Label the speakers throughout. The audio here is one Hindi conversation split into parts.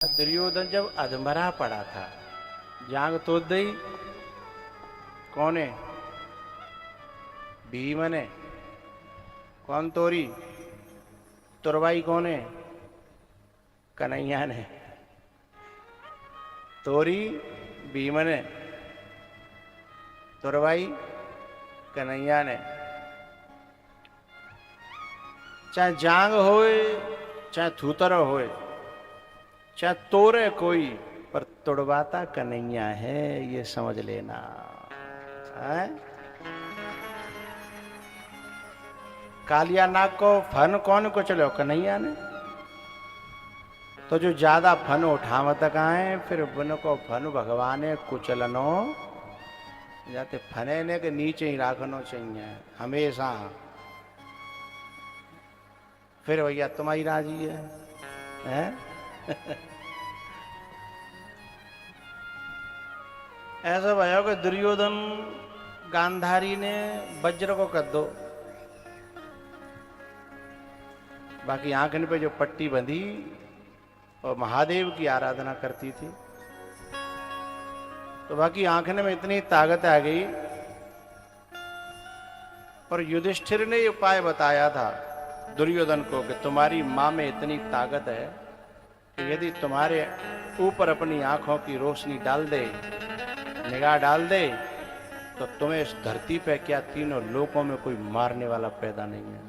Speaker 1: दुर्योधन जब अधमरा पड़ा था, जांग तो दई कौन है? भीम ने। कौन तोरी? तुरवाई कौन है? कन्हैया ने। तोरी भीम ने, तुरवाई कन्हैया ने। चाहे जांग होए चाहे थूतर होए चाहे तोरे कोई, पर तुड़वाता कन्हैया है, ये समझ लेना है? कालिया नाग को फन कौन को चलो? कन्हैया ने। तो जो ज्यादा फन उठावत आए फिर बन को फन भगवाने कुचलनो जाते फने ने के नीचे ही राखनो चाहिए हमेशा। फिर भैया तुम्हारी राजी है? ऐसा भैया कि दुर्योधन गांधारी ने वज्र को कर दो, बाकी आंखन पे जो पट्टी बंधी और महादेव की आराधना करती थी, तो बाकी आंखने में इतनी ताकत आ गई। और युधिष्ठिर ने ये उपाय बताया था दुर्योधन को कि तुम्हारी मां में इतनी ताकत है कि यदि तुम्हारे ऊपर अपनी आंखों की रोशनी डाल दे, निगाह डाल दे, तो तुम्हें इस धरती पे क्या तीनों लोकों में कोई मारने वाला पैदा नहीं है।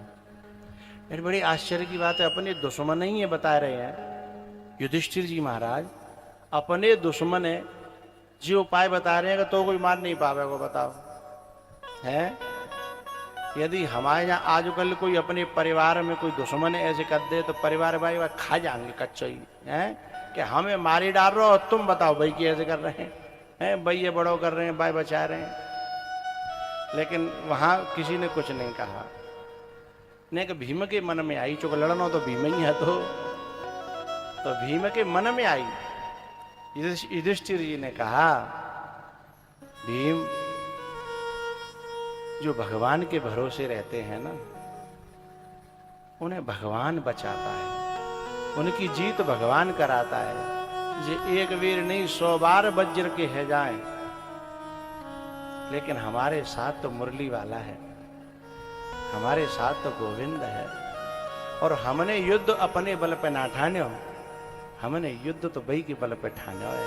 Speaker 1: मेरी बड़ी आश्चर्य की बात है, अपने दुश्मन ही ये बता रहे हैं युधिष्ठिर जी महाराज, अपने दुश्मन है जो उपाय बता रहे हैं कि तो कोई मार नहीं पावेगा। बताओ है? यदि हमारे यहाँ आजकल कोई अपने परिवार में कोई दुश्मन ऐसे कर दे तो परिवार भाई खा जाएंगे कच्चा ही है कि हमें मारी डाल रहे हो और तुम बताओ भाई कि ऐसे कर रहे हैं भाई, ये बड़ो कर रहे हैं, भाई बचा रहे हैं। लेकिन वहां किसी ने कुछ नहीं कहा। नहीं कि भीम के मन में आई, चूंकि लड़ना तो भीम ही है, तो भीम के मन में आई। युधिष्ठिर जी ने कहा, भीम जो भगवान के भरोसे रहते हैं ना, उन्हें भगवान बचाता है, उनकी जीत भगवान कराता है। जे एक वीर नहीं 100 बार वज्र के है जाए, लेकिन हमारे साथ तो मुरली वाला है, हमारे साथ तो गोविंद है। और हमने युद्ध अपने बल पे ना ठान्यो, हमने युद्ध तो वही के बल पे ठान्यो है।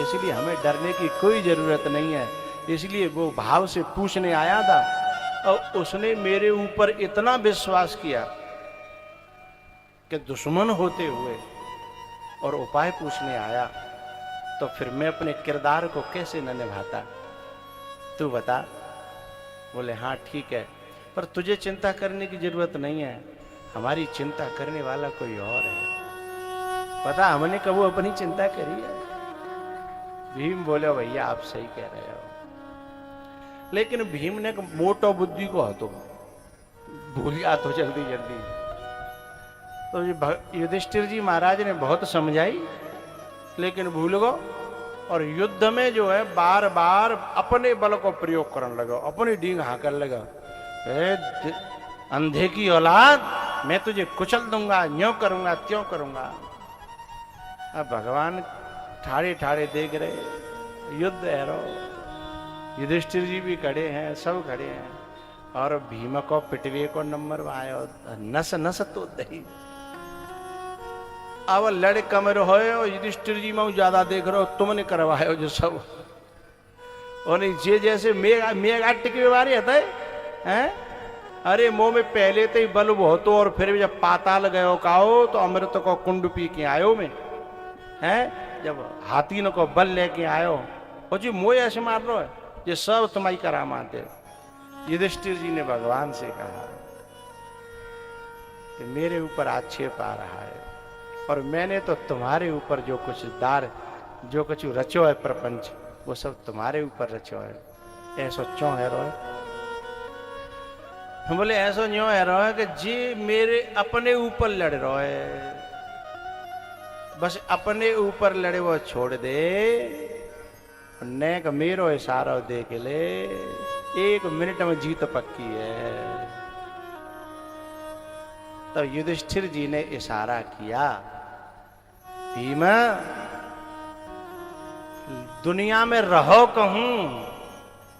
Speaker 1: इसलिए हमें डरने की कोई जरूरत नहीं है। इसलिए वो भाव से पूछने आया था और उसने मेरे ऊपर इतना विश्वास किया कि दुश्मन होते हुए और उपाय पूछने आया, तो फिर मैं अपने किरदार को कैसे न निभाता? तू बता। बोले हाँ ठीक है, पर तुझे चिंता करने की जरूरत नहीं है, हमारी चिंता करने वाला कोई और है। पता हमने कबू अपनी चिंता करी है? भीम बोले भैया आप सही कह रहे हो। लेकिन भीम ने मोटो बुद्धि को हतो भूल गया तो जल्दी जल्दी। तो युधिष्ठिर जी महाराज ने बहुत समझाई लेकिन भूल गो, और युद्ध में जो है बार बार अपने बल को प्रयोग करने लगा, अपनी डींग हाकर लगा। अंधे की औलाद, मैं तुझे कुचल दूंगा, यूं करूंगा त्यों करूंगा। अब भगवान ठाड़े ठाड़े देख रहे, युद्ध है रो। युधिष्ठिर जी भी खड़े हैं, सब खड़े हैं, और भीम को पिटवे को नंबर आयो, नस नस तो दही। अब लड़ कमर हो, युधिष्ठिर जी में ज्यादा देख रहे हो, तुमने करवायो जो सब। और जे जैसे मेघ टिकवे वाले हैं। अरे मुंह में पहले तो ही बल बहुत हो, और फिर जब पाताल गयो काओ तो अमृत को कुंड पी के आयो में है। जब हाथी न को बल लेके आयो, और जी मोह ऐसे मार रहा है, ये सब तुम्हारी करामात है। युधिष्ठिर जी ने भगवान से कहा कि मेरे ऊपर आक्षेप आ रहा है, और मैंने तो तुम्हारे ऊपर जो कुछ रचो है प्रपंच, वो सब तुम्हारे ऊपर रचो है। ऐसो क्यों है रो? बोले ऐसो न्यो है रो है कि जी मेरे अपने ऊपर लड़ रहा है, बस अपने ऊपर लड़े वो छोड़ दे, नेक मेरो इशारा देख ले, 1 मिनट में जीत पक्की है। तब युधिष्ठिर जी ने इशारा किया भीम दुनिया में रहो कहूं,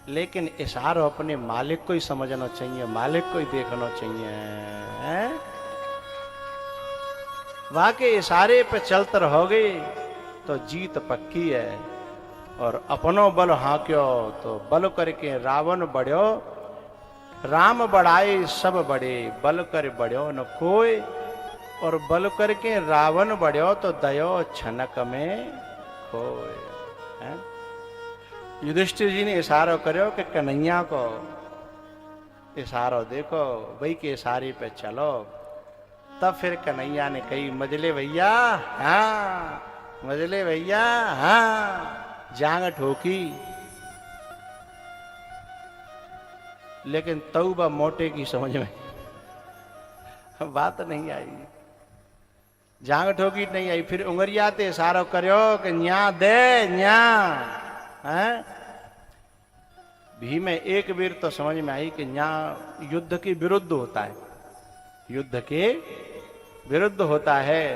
Speaker 1: लेकिन इशारो अपने मालिक को ही समझना चाहिए, मालिक को ही देखना चाहिए। वहां के इशारे पे चलते रहोगे तो जीत पक्की है। और अपनो बल हाक्यो तो बल करके रावण बढ़्यो, राम बढ़ाए सब बड़े, बल कर बढ़्यो न कोई। और बल करके रावण बढ़्यो तो दयो छनक में खोए। युधिष्ठिर जी ने इशारा करो कि कन्हैया को इशारो देखो, भाई के इशारे पे चलो। तब फिर कन्हैया ने कही, मजले भैया हाँ, मजले भैया हाँ, जांग ठोकी। लेकिन तौबा मोटे की समझ में बात नहीं आई, जांग ठोकी नहीं आई। फिर उंगरियाते इशारो करो कि न्या दे न्या है। भी में एक वीर तो समझ में आई कि न्या युद्ध के विरुद्ध होता है, युद्ध के विरुद्ध होता है।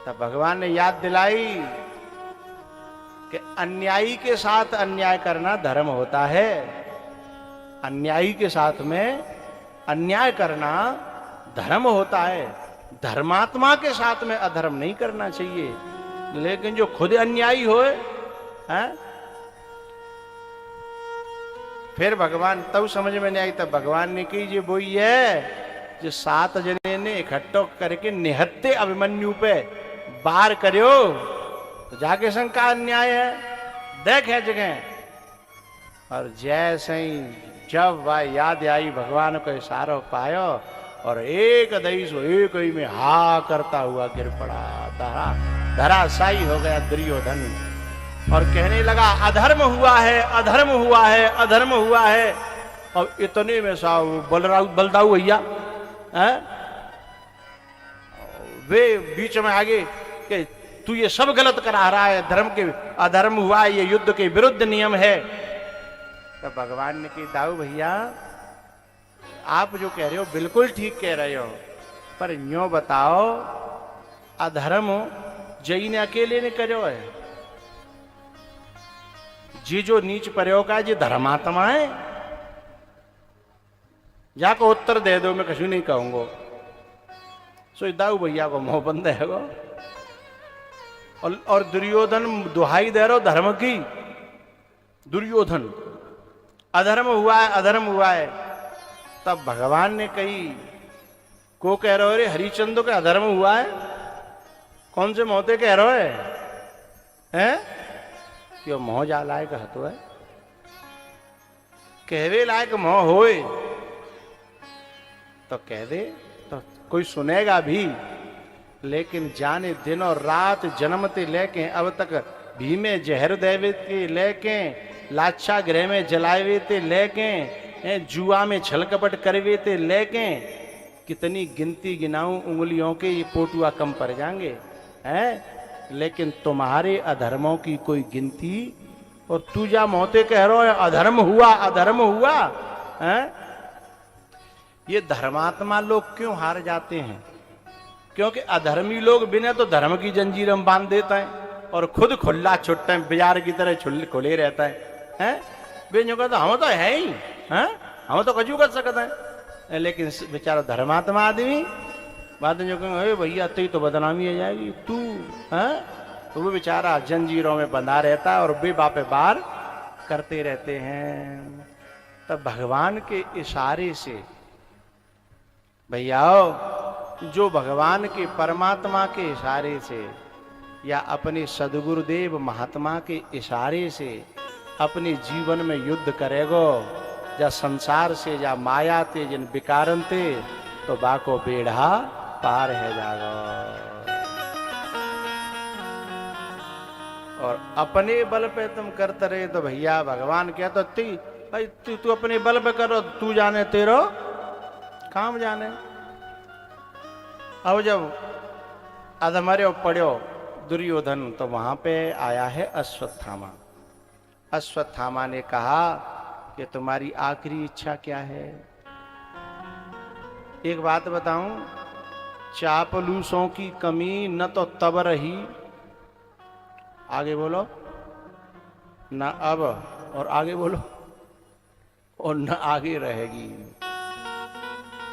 Speaker 1: तब भगवान ने याद दिलाई कि अन्यायी के साथ अन्याय करना धर्म होता है, अन्यायी के साथ में अन्याय करना धर्म होता है। धर्मात्मा के साथ में अधर्म नहीं करना चाहिए। लेकिन जो खुद अन्यायी होए हैं, फिर भगवान तब समझ में नहीं आई। तब भगवान ने कही जो वो है जो 7 जने ने इकट्ठो करके निहत्ते अभिमन्यु पे बार करो, तो जाके शंका अन्याय है, देख है जगह। और जैसे ही जब वह याद आई, भगवान को इशारो पायो और एक दईस एक ही में हा करता हुआ गिर पड़ा, धराशायी हो गया दुर्योधन। और कहने लगा अधर्म हुआ है, अधर्म हुआ है, अधर्म हुआ है। और इतने में सा बलदाऊ भैया वे बीच में आगे कि तू ये सब गलत करा रहा है, धर्म के अधर्म हुआ है, ये युद्ध के विरुद्ध नियम है। तो भगवान ने कहा दाऊ भैया आप जो कह रहे हो बिल्कुल ठीक कह रहे हो, पर यूं बताओ अधर्म जई ने अकेले ने करो है, जी जो नीच प्रयोग है जी धर्मात्मा है। जाको उत्तर दे दो, मैं कछु नहीं कहूंगा। सो दाऊ भैया को मुंह बंद है वो। और दुर्योधन दुहाई दे रहो धर्म की, दुर्योधन अधर्म हुआ है, अधर्म हुआ है। तब भगवान ने कही को कह रहे हो रे हरिचंद्र का अधर्म हुआ है, कौन से मोहते कह रहे हैं? क्यों मोह जा लायक हतो है, कहवे लायक मोह होए तो कह दे तो कोई सुनेगा भी। लेकिन जाने दिन और रात जन्मते लेके अब तक भीमे जहर देवे के लेके, लाच्छा गृह में जलावे ते लेके, जुआ में छल कपट करवे ते लेके, कितनी गिनती गिनाऊं उंगलियों के ये पोटुआ कम पड़ जाएंगे हैं। लेकिन तुम्हारे अधर्मों की कोई गिनती, और तू जा मोते कह रहा है अधर्म हुआ, अधर्म हुआ हैं। ये धर्मात्मा लोग क्यों हार जाते हैं? क्योंकि अधर्मी लोग बिना तो धर्म की जंजीर में बांध देता है और खुद खुला छुट्टा है, बाजार की तरह खुले रहता है। बेचो का तो हम तो है ही हैं, हम तो कजू कर सकते हैं। लेकिन बेचारा धर्मात्मा आदमी बाद में जो कहेंगे भैया तेरी तो बदनामी हो जाएगी तू हैं, तो वो बेचारा जंजीरों में बंधा रहता है और बेबापे बार करते रहते हैं। तब भगवान के इशारे से भैया जो भगवान के परमात्मा के इशारे से या अपने सदगुरुदेव महात्मा के इशारे से अपने जीवन में युद्ध करेगो, या संसार से या माया ते जिन विकारन ते, तो बाको बेढ़ा पार है जागो। और अपने बल पे तुम करते रहे तो भैया भगवान क्या तो भाई तू अपने बल पे करो, तू जाने तेरो काम जाने। अब जब अधमर्यो पड़ो दुर्योधन तो वहां पे आया है अश्वत्थामा। अश्वत्थामा ने कहा कि तुम्हारी आखिरी इच्छा क्या है? एक बात बताऊं, चापलूसों की कमी न तो तब रही, आगे बोलो, न अब, और आगे बोलो, और न आगे रहेगी।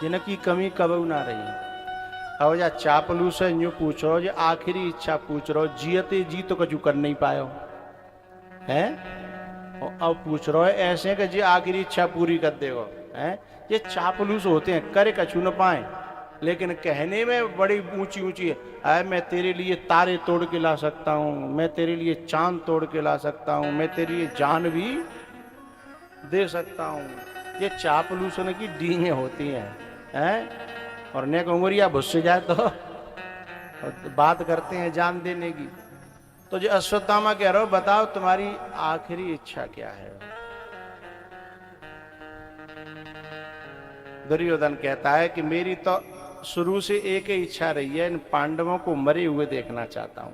Speaker 1: जिनकी कमी कब ना रही। अब जा चापलूस है यूं पूछो, जो आखिरी इच्छा पूछ रहो, जियते जी तो कछु कर नहीं पायो है, और अब पूछ रहे हो ऐसे कि जी आखिरी इच्छा पूरी कर देगा है। ये चापलूस होते हैं, करे कछु न पाए, लेकिन कहने में बड़ी ऊंची ऊंची है, मैं तेरे लिए तारे तोड़ के ला सकता हूँ, मैं तेरे लिए चांद तोड़ के ला सकता हूँ, मैं तेरे लिए जान भी दे सकता हूँ। ये चापलूसन की डींगे होती हैं। और नेक उंगरिया भुस जाए तो बात करते हैं जान देने की। तो जो अश्वत्थामा कह रहे हो, बताओ तुम्हारी आखिरी इच्छा क्या है। दुर्योधन कहता है कि मेरी तो शुरू से एक ही इच्छा रही है, इन पांडवों को मरे हुए देखना चाहता हूं।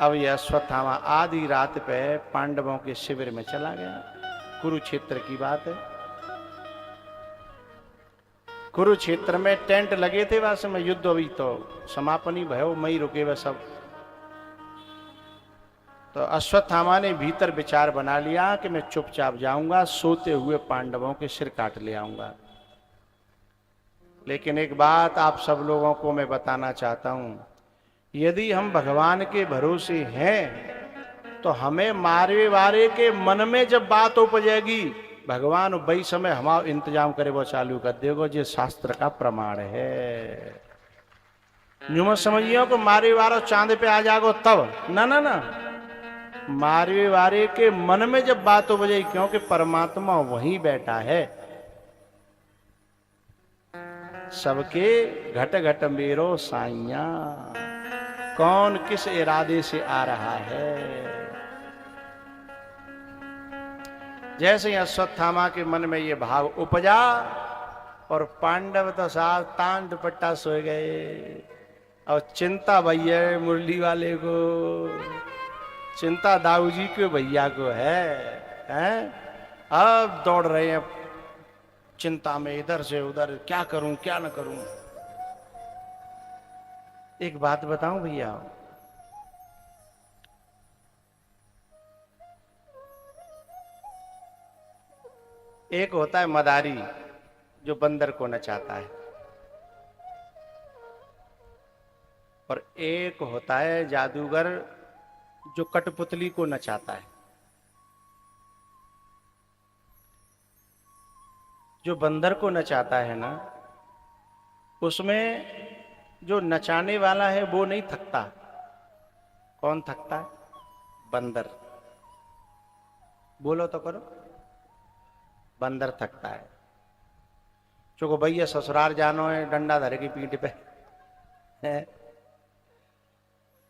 Speaker 1: अब यह अश्वत्थामा आधी रात पे पांडवों के शिविर में चला गया। कुरुक्षेत्र की बात है। कुरुक्षेत्र में टेंट लगे थे, वहां से में युद्ध अभी तो समापन ही भयो, मई रुके वह सब। तो अश्वत्थामा ने भीतर विचार बना लिया कि मैं चुपचाप जाऊंगा, सोते हुए पांडवों के सिर काट ले आऊंगा। लेकिन एक बात आप सब लोगों को मैं बताना चाहता हूं, यदि हम भगवान के भरोसे हैं तो हमें मारे वारे के मन में जब बात उपजेगी, भगवान वही समय हमारा इंतजाम करे वो चालू कर देगा। ये शास्त्र का प्रमाण है। यूं मत समझिए को मारे वारो चांद पे आ जागो तब, ना ना ना, मारे वारे के मन में जब बात उपजेगी, क्योंकि परमात्मा वहीं बैठा है। सबके घट घट मेरो साइया, कौन किस इरादे से आ रहा है। जैसे ही अश्वत्थामा के मन में ये भाव उपजा, और पांडव तो साहब तान दुपट्टा सो गए। और चिंता भैया मुरली वाले को, चिंता दाऊ जी के भैया को है? अब दौड़ रहे हैं चिंता में, इधर से उधर, क्या करूं क्या न करूं। एक बात बताऊं भैया, एक होता है मदारी जो बंदर को नचाता है, और एक होता है जादूगर जो कठपुतली को नचाता है। जो बंदर को नचाता है ना, उसमें जो नचाने वाला है वो नहीं थकता। कौन थकता है? बंदर। बोलो तो करो। बंदर थकता है। चूंकि भैया ससुराल जानो है, डंडा धरे की पीठ पे है,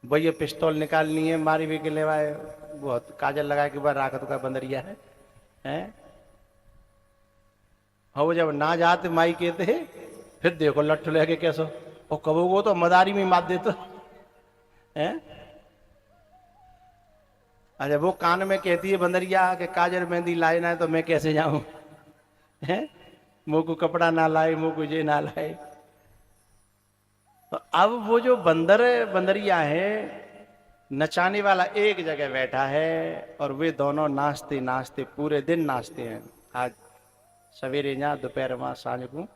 Speaker 1: भैया पिस्तौल निकालनी है, मारी भी के लेवाए, बहुत काजल लगा के बाद राखत का बंदरिया है। वो जब ना जाते माई कहते है, फिर देखो लट्ठू लेके कैसो, और कबो तो मदारी में मार देते हैं। अच्छा, वो कान में कहती है बंदरिया के काजल मेहंदी लाए ना, तो मैं कैसे जाऊं है, मुंह को कपड़ा ना लाए, मुंह को ये ना लाए। तो अब वो जो बंदरिया है, नचाने वाला एक जगह बैठा है, और वे दोनों नाचते नाचते पूरे दिन नाचते हैं। आज सवेरे या दोपहर में सांझ को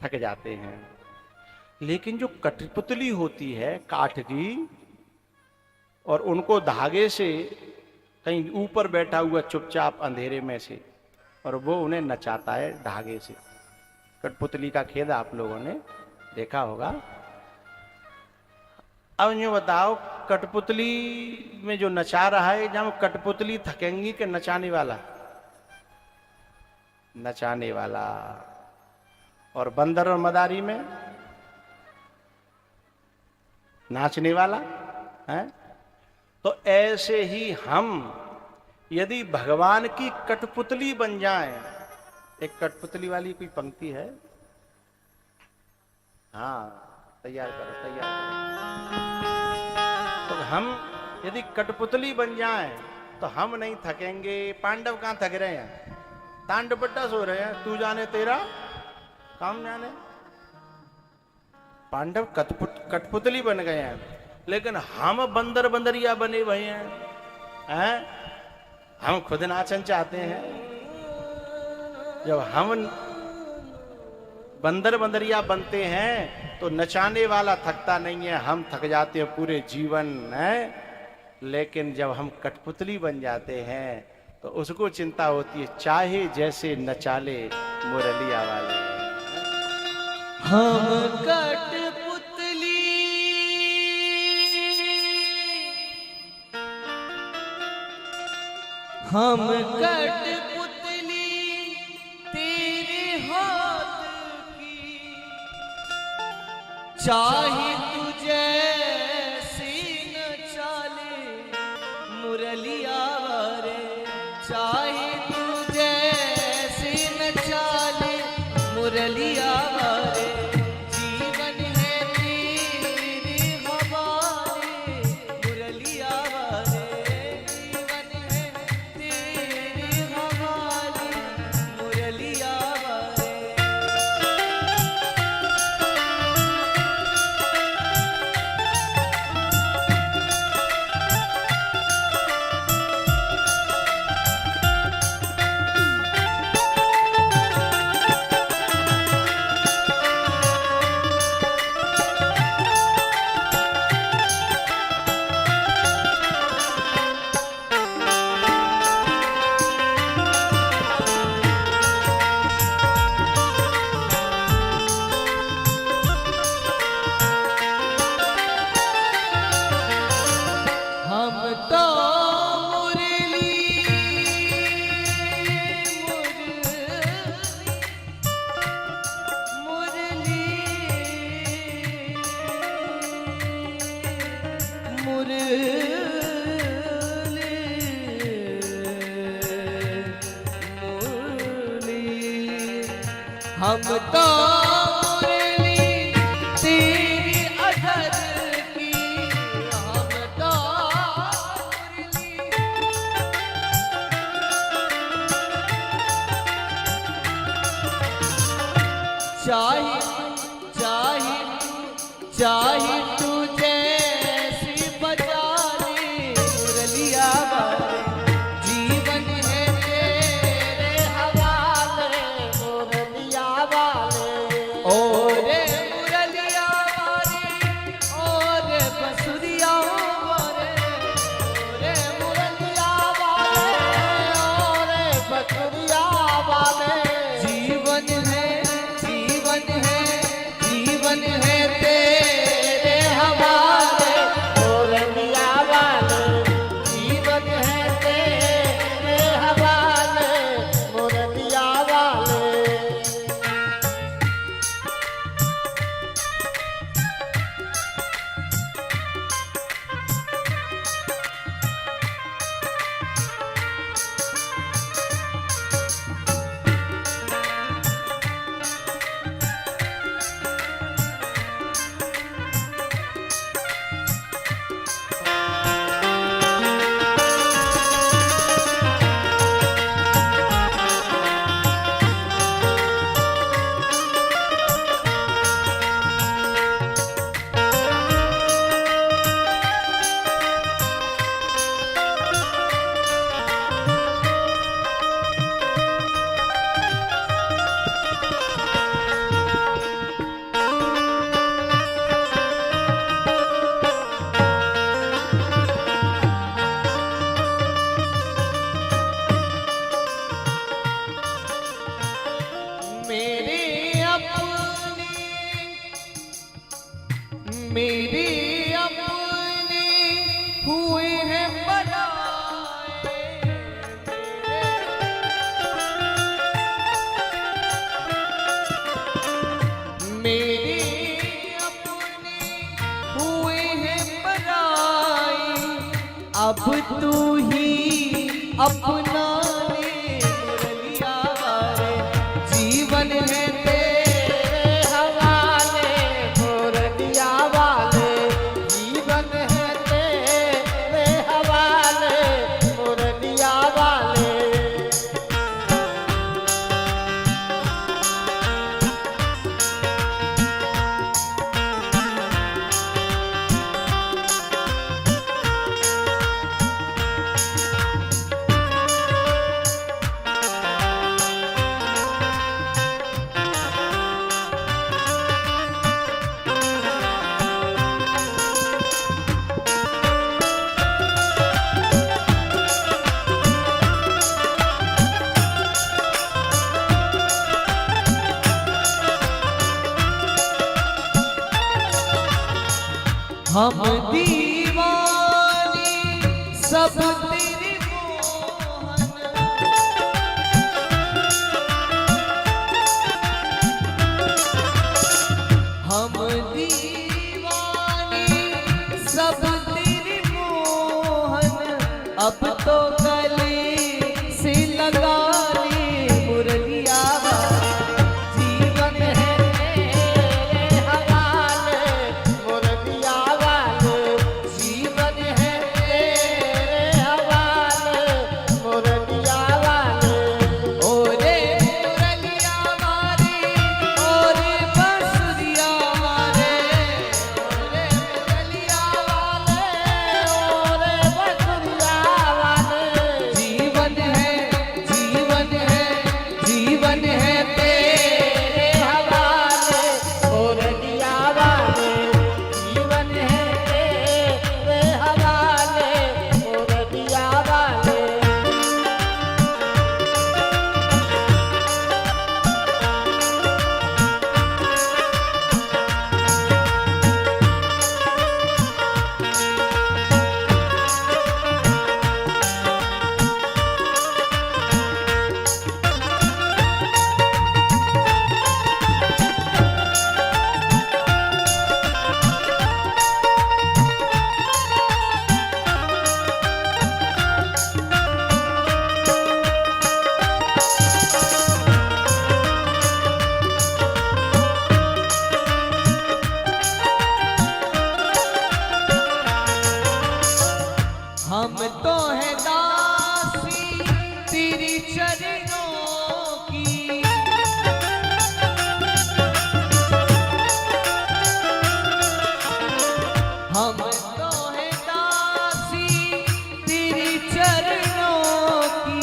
Speaker 1: थक जाते हैं। लेकिन जो कठपुतली होती है काठ की, और उनको धागे से कहीं ऊपर बैठा हुआ चुपचाप अंधेरे में से, और वो उन्हें नचाता है धागे से। कठपुतली का खेल आप लोगों ने देखा होगा। अब यूं बताओ, कठपुतली में जो नचा रहा है, जहां कठपुतली थकेंगी कि नचाने वाला? नचाने वाला। और बंदर और मदारी में नाचने वाला है। तो ऐसे ही हम यदि भगवान की कठपुतली बन जाएं, एक कठपुतली वाली कोई पंक्ति है? हाँ, तैयार करो तैयार करो। तो हम यदि कठपुतली बन जाएं तो हम नहीं थकेंगे। पांडव कहां थक रहे हैं? तान दुपट्टा सो रहे हैं, तू जाने तेरा काम जाने। पांडव कठपुतली बन गए हैं, लेकिन हम बंदर बंदरिया बने हुए हैं। हम खुद नाचन चाहते हैं। जब हम बंदर बंदरिया बनते हैं तो नचाने वाला थकता नहीं है, हम थक जाते हैं पूरे जीवन है। लेकिन जब हम कठपुतली बन जाते हैं तो उसको चिंता होती है, चाहे जैसे नचाले मुरलिया वाले।
Speaker 2: हम कठपुतली हम कठपुतली तेरे हाथ की, चाहे तुझे सीन चाले मुरलिया वारे, चाहे तुझे सीन चाले मुरलिया वारे। जीवन है तेरे हवाले मुरलिया वारे, जीवन है तेरे हवाले मुरलिया वारे। हम तो मुरली मुरली मुरली मुरली, हम तो मुरली तेरी अधर की, हम तो मुरली चाहे चाहे चाहे तुझे सी बजा ले मुरलिया वाले। जीवन है तेरे हवाले मुरलिया वाले। और मुरलिया वाले और बसुरिया वाले, और मुरलिया वाले और बसुरिया वाले। जीवन है जीवन है तेरे हवाले मुरलिया वाले, जीवन है तेरे हवाले मुरलिया वाले। मेरे अपने हुए हैं बनाए, मेरे अपने हुए हैं बनाए। अब तू ही अपना ले मुरलिया वाले। जीवन है तेरे हवाले मुरलिया वाले, जीवन है तेरे हवाले मुरलिया वाले। हम दीवानी सब तेरे मोहन, हम दीवानी सब तेरे मोहन, अब तो गले से लगा ले मुरलिया जीवन है तेरे हवाले मुरलिया वाले, जीवन है तेरे हवाले मुरलिया वाले। ओरे मुरलिया वाले ओरे बंसुरिया वाले, ओरे मुरलिया वाले ओरे बंसुरिया वाले, जीवन है जीवन है जीवन है तेरे हवाले मुरलिया वाले, जीवन है तेरे हवाले मुरलिया वाले। हम तो है दासी तेरी चरणों की, हम तो है दासी तेरी चरणों की,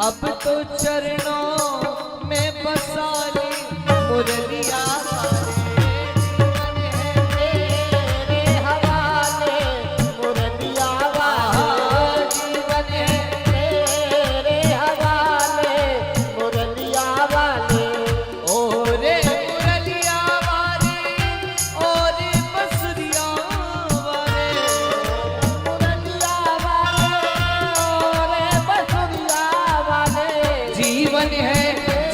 Speaker 2: अब तो चरणों में बसा ले मुरलिया वाले, जीवन है तेरे हवाले मुरलिया वाले, जीवन है तेरे हवाले मुरलिया वाले। ओरे मुरलिया वाले ओरे बंसुरिया वाले, मुरलिया वाले ओरे बंसुरिया वाले, जीवन है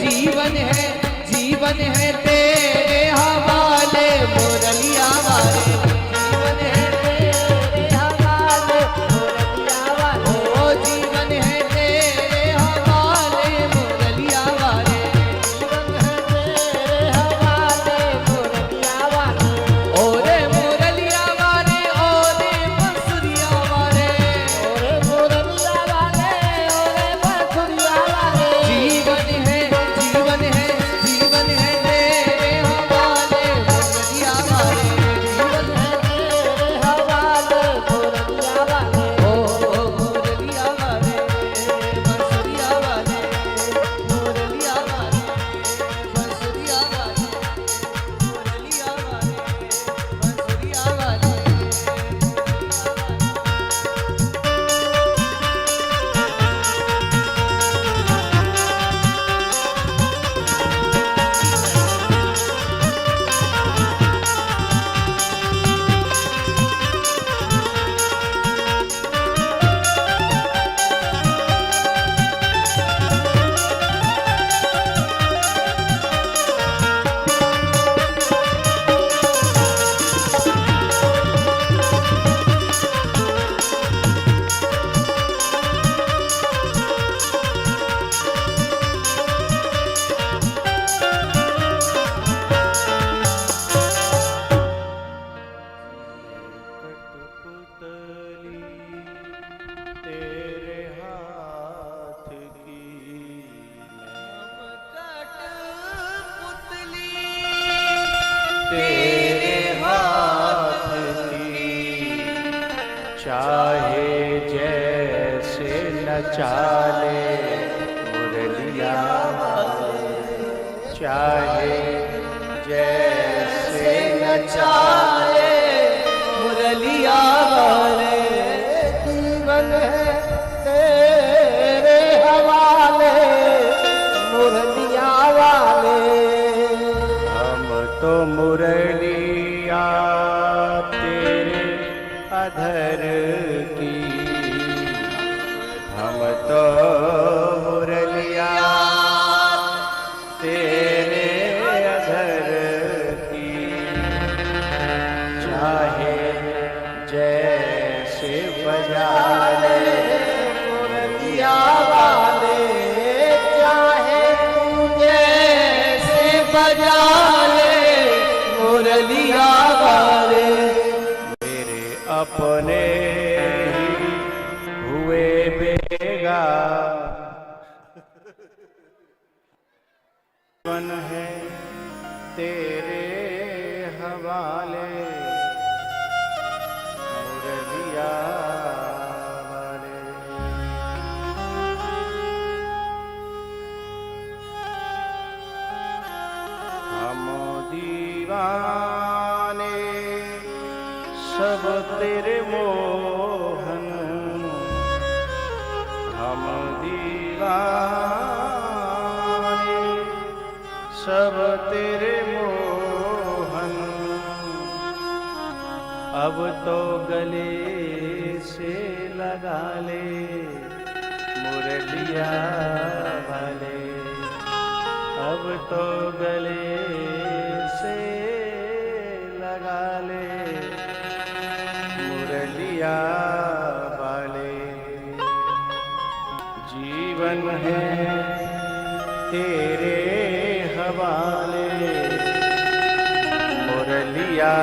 Speaker 2: जीवन है जीवन है तेरे हवाले मुरलिया वाले, जीवन है तेरे हवाले मुरलिया वाले, ओ जीवन है तेरे हवाले मुरलिया वाले, जीवन है तेरे हवाले मुरलिया वाले। ओरे मुरलिया वाले ओरे बंसुरिया वाले, ओरे मुरलिया वाले ओरे बंसुरिया वाले, जीवन है जीवन है जीवन है तेरे हवाले मुरलिया वाले, जीवन है तेरे हवाले मुरलिया वाले। ओ मुरलिया वाले बंसुरिया वाले, मुरलिया वाले बंसुरिया वाले, मुरलिया वाले बंसुरिया वाले।
Speaker 1: कठपुतली तेरे हाथ की
Speaker 2: कठपुतली
Speaker 1: तेरे हाथ की, चाहे जैसे नचा ले मुरलिया वाले, चाहे जैसे नचा ले
Speaker 2: मुरलिया वाले,
Speaker 1: जीवन है तेरे हवाले मुरलिया वाले। हम तो मुरलिया तेरे अधर की। हम तो मुरलिया तेरे अधर की, चाहे जैसे बजा ले मुरलिया वाले, चाहे तू जैसे बजा ले मुरलिया वाले। मेरे अपने ही हुए बेगा, मन है तेरे हवाले मुरलिया वाले। हम दीवाने सब तेरे मोहन, हम दीवाने सब तेरे मोहन। अब तो गले से लगा ले मुरलिया वाले, अब तो गले से लगा ले मुरलिया वाले। जीवन है तेरे हवाले मुरलिया